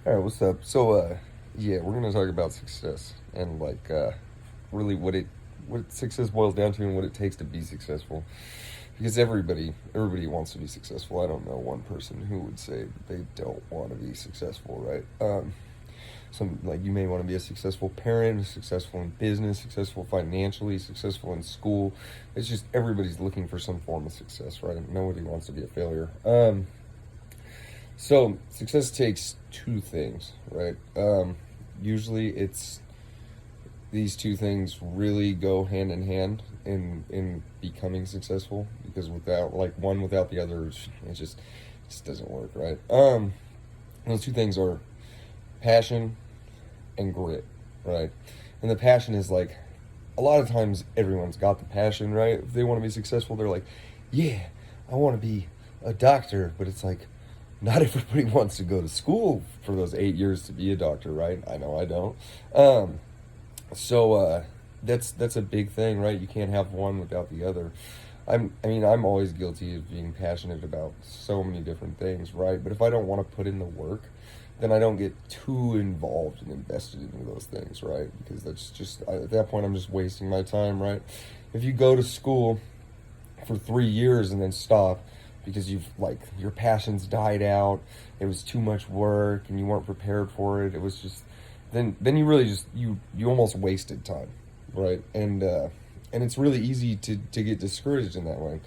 All right, what's up? So, yeah, we're gonna talk about success and really what success boils down to and what it takes to be successful. Because everybody wants to be successful. I don't know one person who would say that they don't want to be successful, right? Some like you may want to be a successful parent, successful in business, successful financially, successful in school. It's just everybody's looking for some form of success, right? Nobody wants to be a failure. So success takes two things, right? Usually it's these two things really go hand in hand in becoming successful because without like one without the other, it just doesn't work, right? Those two things are passion and grit, right? And the passion is like a lot of times everyone's got the passion, right? If they want to be successful, they're like, yeah, I want to be a doctor, but it's like not everybody wants to go to school for those 8 years to be a doctor, right? I know I don't. Um, so that's a big thing, right? You can't have one without the other. I'm always guilty of being passionate about so many different things, right? But if I don't want to put in the work, then I don't get too involved and invested into those things, right? Because that's just at that point I'm just wasting my time, right? If you go to school for 3 years and then stop because you've like your passions died out, it was too much work and you weren't prepared for it. It was just then you really just you almost wasted time, right? And it's really easy to get discouraged in that way.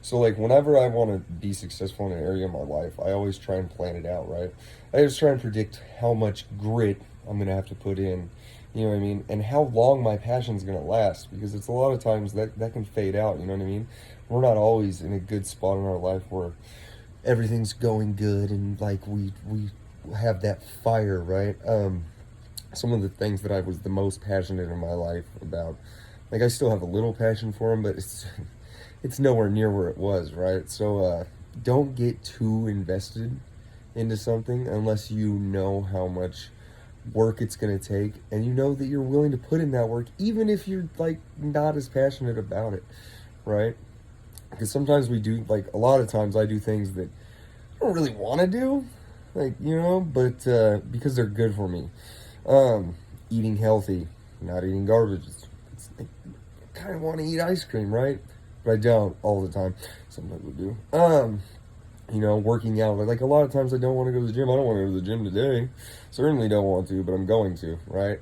So like whenever I want to be successful in an area of my life, I always try and plan it out, right? I just try and predict how much grit I'm gonna have to put in, you know what I mean, and how long my passion's gonna last because it's a lot of times that can fade out, you know what I mean? We're not always in a good spot in our life where everything's going good and like we have that fire, right? Some of the things that I was the most passionate in my life about, like I still have a little passion for them, but it's nowhere near where it was, right? So don't get too invested into something unless you know how much work it's going to take and you know that you're willing to put in that work even if you're like not as passionate about it, right? Because sometimes we do, like a lot of times I do things that I don't really want to do, like, you know, but because they're good for me. Eating healthy, not eating garbage. I kind of want to eat ice cream, right? But I don't all the time. Sometimes I do. Working out. Like a lot of times I don't want to go to the gym. I don't want to go to the gym today. Certainly don't want to, but I'm going to, right?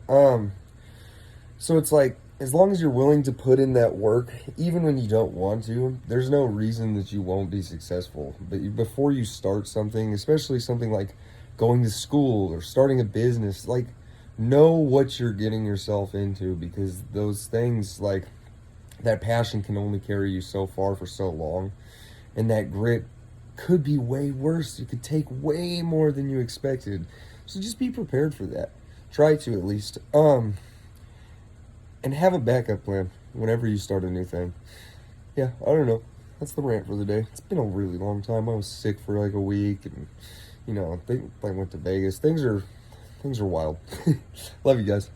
So it's like as long as you're willing to put in that work, even when you don't want to, there's no reason that you won't be successful. But before you start something, especially something like going to school or starting a business, like know what you're getting yourself into because those things like that passion can only carry you so far for so long, and that grit could be way worse. It could take way more than you expected. So just be prepared for that. Try to at least. And have a backup plan whenever you start a new thing. Yeah, I don't know. That's the rant for the day. It's been a really long time. I was sick for like a week, and I think I went to Vegas. Things are wild. Love you guys.